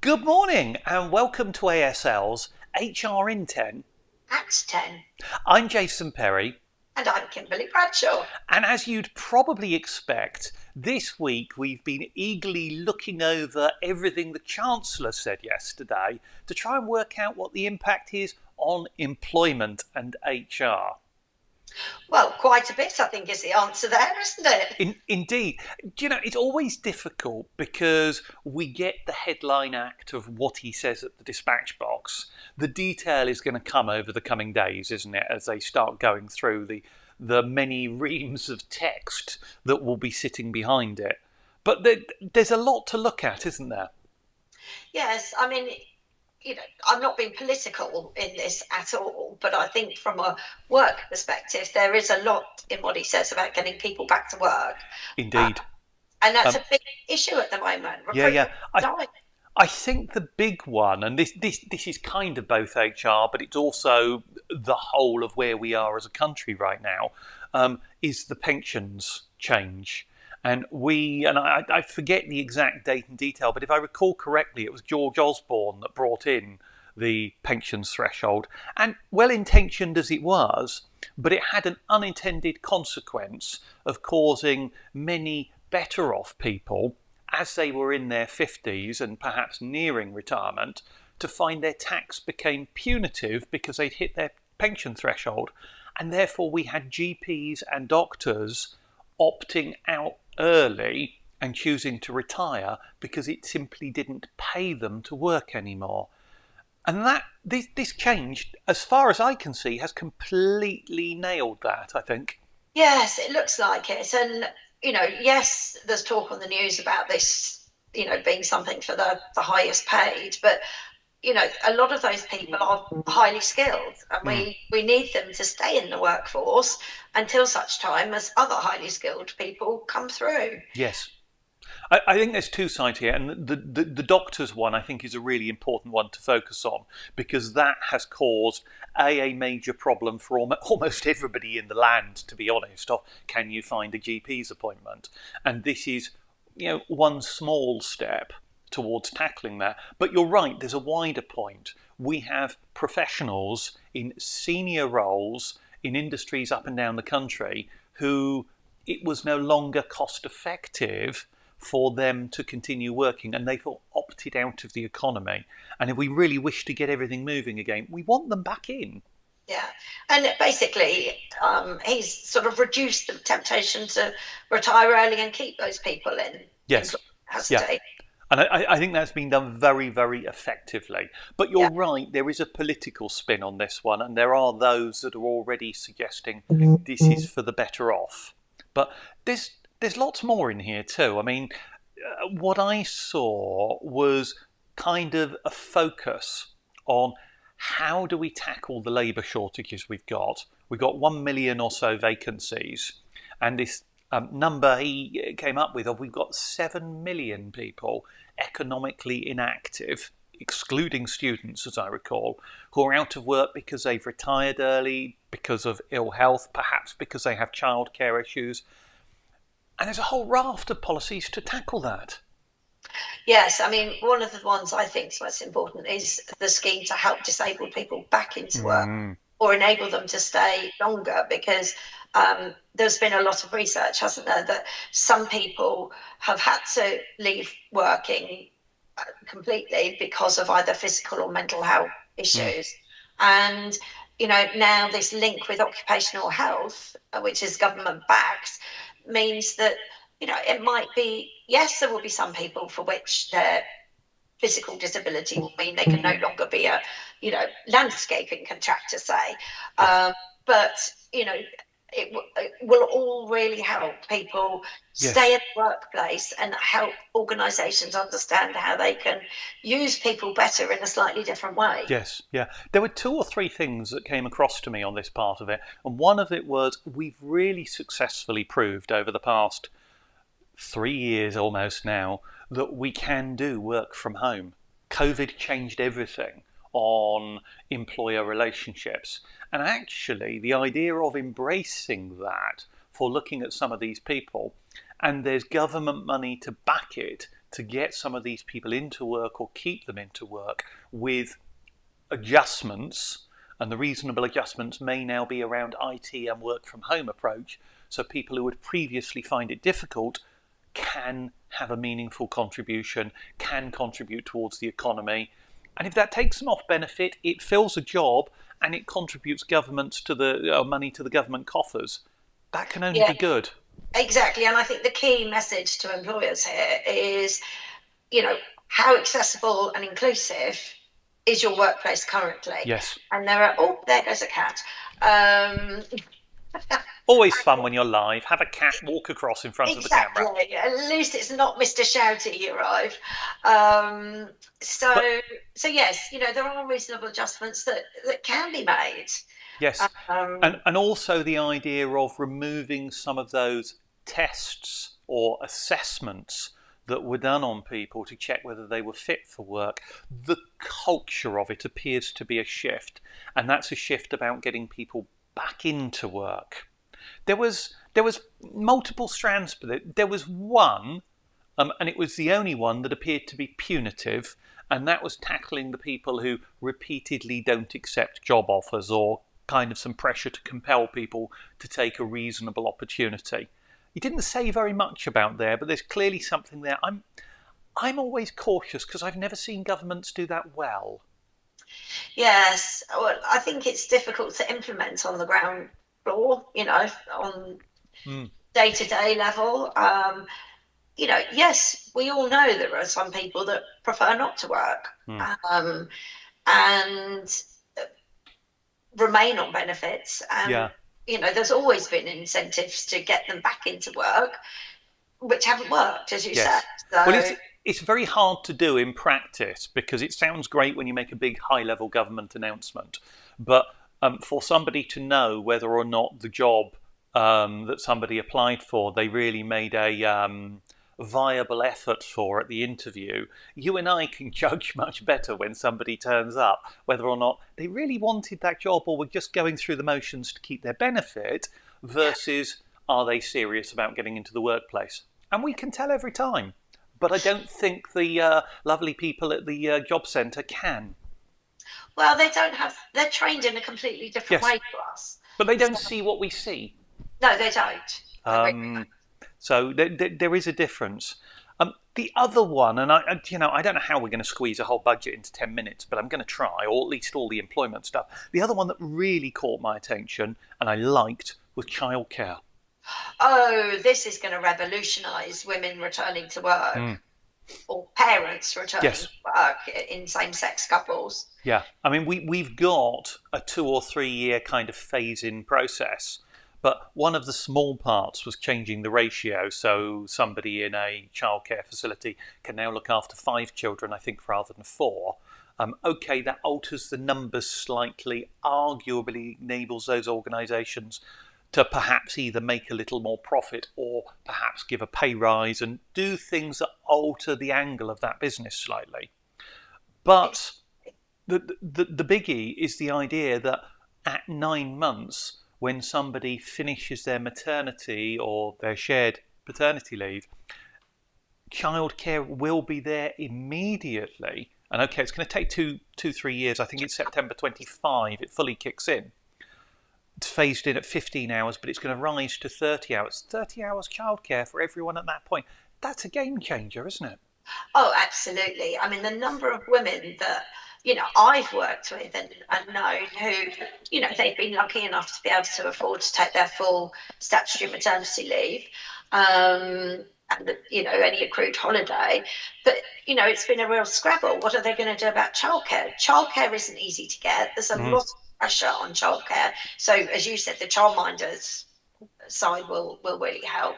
Good morning and welcome to ASL's HR in 10. At 10. I'm Jason Perry, And I'm Kimberly Bradshaw. and as you'd probably expect, this week we've been eagerly looking over everything the Chancellor said yesterday to try and work out what the impact is on employment and HR. Well, quite a bit, I think, is the answer there, isn't it? Indeed. Do you know, it's always difficult because we get the headline act of what he says at the dispatch box. The detail is going to come over the coming days, isn't it, as they start going through the many reams of text that will be sitting behind it. But there's a lot to look at, isn't there? Yes, I mean, I'm not being political in this at all, but I think from a work perspective, there is a lot in what he says about getting people back to work. Uh, Indeed. and that's Um, a big issue at the moment. yeah, yeah. Recruitment is dying. I think the big one, and this is kind of both HR, but it's also the whole of where we are as a country right now, is the pensions change. And I forget the exact date and detail, but if I recall correctly, it was George Osborne that brought in the pensions threshold. And well intentioned as it was, but it had an unintended consequence of causing many better off people as they were in their 50s and perhaps nearing retirement to find their tax became punitive because they'd hit their pension threshold. And therefore, we had GPs and doctors opting out early and choosing to retire because it simply didn't pay them to work anymore. And this change, as far as I can see, has completely nailed that, I think. Yes, it looks like it. And, yes, there's talk on the news about this, being something for the highest paid, but a lot of those people are highly skilled, and Mm. we need them to stay in the workforce until such time as other highly skilled people come through. Yes. I think there's two sides here, and the doctors one I think is a really important one to focus on because that has caused a major problem for almost everybody in the land, to be honest. Of can you find a GP's appointment? And this is, one small step towards tackling that. But you're right, there's a wider point. We have professionals in senior roles in industries up and down the country who it was no longer cost effective for them to continue working, and they've opted out of the economy. And if we really wish to get everything moving again, we want them back in. Yeah, and basically, he's sort of reduced the temptation to retire early and keep those people in Yes, employment, hasn't yeah. he? And I think that's been done very, very effectively. But you're Yeah. right, there is a political spin on this one, and there are those that are already suggesting this is for the better off. But there's lots more in here too. I mean, what I saw was kind of a focus on how do we tackle the labour shortages we've got. We've got 1 million or so vacancies, and this number he came up with of we've got 7 million people economically inactive, excluding students, as I recall, who are out of work because they've retired early, because of ill health, perhaps because they have childcare issues. And there's a whole raft of policies to tackle that. Yes, I mean, one of the ones I think is most important is the scheme to help disabled people back into work Mm. or enable them to stay longer because there's been a lot of research, hasn't there, that some people have had to leave working completely because of either physical or mental health Mm. issues. And, now this link with occupational health, which is government backed, means that, it might be, yes, there will be some people for which their physical disability will mean they can no longer be a, landscaping contractor, say. Yes. But, it will all really help people stay Yes. in the workplace and help organisations understand how they can use people better in a slightly different way. Yes, yeah. There were two or three things that came across to me on this part of it, and one of it was we've really successfully proved over the past 3 years almost now that we can do work from home. COVID changed everything on employer relationships. And actually, the idea of embracing that for looking at some of these people, and there's government money to back it to get some of these people into work or keep them into work with adjustments, and the reasonable adjustments may now be around IT and work from home approach, so people who would previously find it difficult can have a meaningful contribution, can contribute towards the economy. And if that takes them off benefit, it fills a job and it contributes governments to the money to the government coffers. That can only be good. Exactly. And I think the key message to employers here is, how accessible and inclusive is your workplace currently? Yes. And there goes a cat. Always fun when you're live. Have a cat walk across in front of the camera. At least it's not Mr. Shouty arrived. So yes, there are reasonable adjustments that can be made. Yes, and also the idea of removing some of those tests or assessments that were done on people to check whether they were fit for work. The culture of it appears to be a shift, and that's a shift about getting people back into work. There was multiple strands, but there was one, and it was the only one that appeared to be punitive, and that was tackling the people who repeatedly don't accept job offers, or kind of some pressure to compel people to take a reasonable opportunity. He didn't say very much about there, but there's clearly something there. I'm always cautious because I've never seen governments do that well. Yes, well, I think it's difficult to implement on the ground floor, on day-to-day level. Yes, we all know there are some people that prefer not to work and remain on benefits. And, there's always been incentives to get them back into work, which haven't worked, as you said. So, well, it's very hard to do in practice because it sounds great when you make a big high-level government announcement, but for somebody to know whether or not the job that somebody applied for, they really made a viable effort for at the interview, you and I can judge much better when somebody turns up whether or not they really wanted that job or were just going through the motions to keep their benefit versus are they serious about getting into the workplace. And we can tell every time. But I don't think the lovely people at the job centre can. Well, they're trained in a completely different way to us. But they don't see what we see. No, they don't. So there is a difference. The other one, and I don't know how we're going to squeeze a whole budget into 10 minutes, but I'm going to try, or at least all the employment stuff. The other one that really caught my attention and I liked was childcare. Oh, this is going to revolutionise women returning to work or parents returning to work in same-sex couples. Yeah, I mean, we've got a 2 or 3 year kind of phase-in process, but one of the small parts was changing the ratio, so somebody in a childcare facility can now look after 5 children, I think, rather than 4. Okay, that alters the numbers slightly, arguably enables those organisations to perhaps either make a little more profit or perhaps give a pay rise and do things that alter the angle of that business slightly. But the biggie is the idea that at 9 months, when somebody finishes their maternity or their shared paternity leave, childcare will be there immediately. And okay, it's going to take 3 years. I think it's September 25. It fully kicks in. It's phased in at 15 hours, but it's going to rise to 30 hours. 30 hours childcare for everyone at that point. That's a game changer, isn't it? Oh, absolutely. I mean, the number of women that, I've worked with and known who, they've been lucky enough to be able to afford to take their full statutory maternity leave and, any accrued holiday. But, it's been a real scrabble. What are they going to do about childcare? Childcare isn't easy to get. There's a lot of pressure on childcare. So, as you said, the childminders side will really help.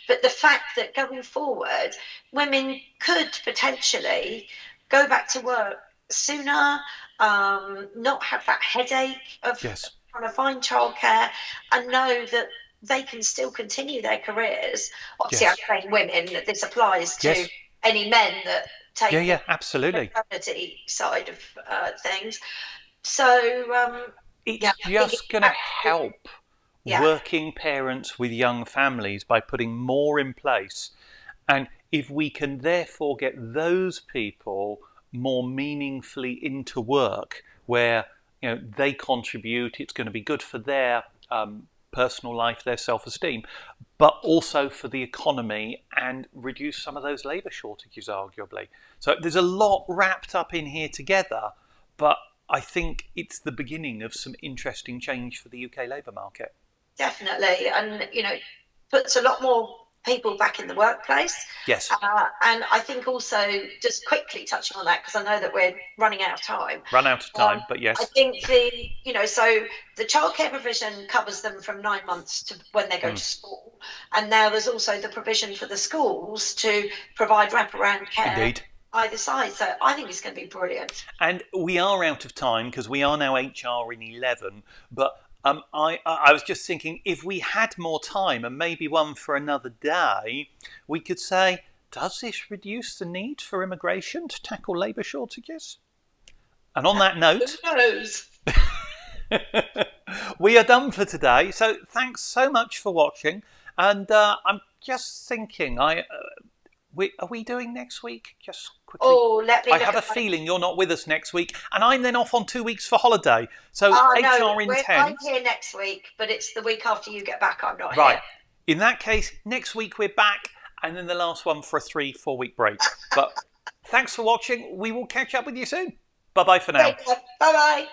But the fact that going forward, women could potentially go back to work sooner, not have that headache of trying to find childcare, and know that they can still continue their careers. Obviously, I'm saying women, that this applies to any men that take absolutely. the maternity side of things. So it's just going to help working parents with young families by putting more in place. And if we can therefore get those people more meaningfully into work where they contribute, it's going to be good for their personal life, their self-esteem, but also for the economy and reduce some of those labour shortages, arguably. So there's a lot wrapped up in here together, but I think it's the beginning of some interesting change for the UK labour market. Definitely, and puts a lot more people back in the workplace. Yes. And I think also, just quickly touching on that, because I know that we're running out of time. But yes. I think so the childcare provision covers them from 9 months to when they go to school. And now there's also the provision for the schools to provide wraparound care. Indeed. Either side. So I think it's going to be brilliant. And we are out of time because we are now HR in 11, but I was just thinking, if we had more time and maybe one for another day, we could say, does this reduce the need for immigration to tackle labour shortages? And on that note, who knows? We are done for today. So thanks so much for watching. And I'm just thinking, are we doing next week? Just quickly. Oh, let me. I have a feeling you're not with us next week, and I'm then off on 2 weeks for holiday. So HR in 10. I'm here next week, but it's the week after you get back. I'm not here. Right. In that case, next week we're back, and then the last one for a 3-4 week break. But thanks for watching. We will catch up with you soon. Bye bye for now. Bye bye.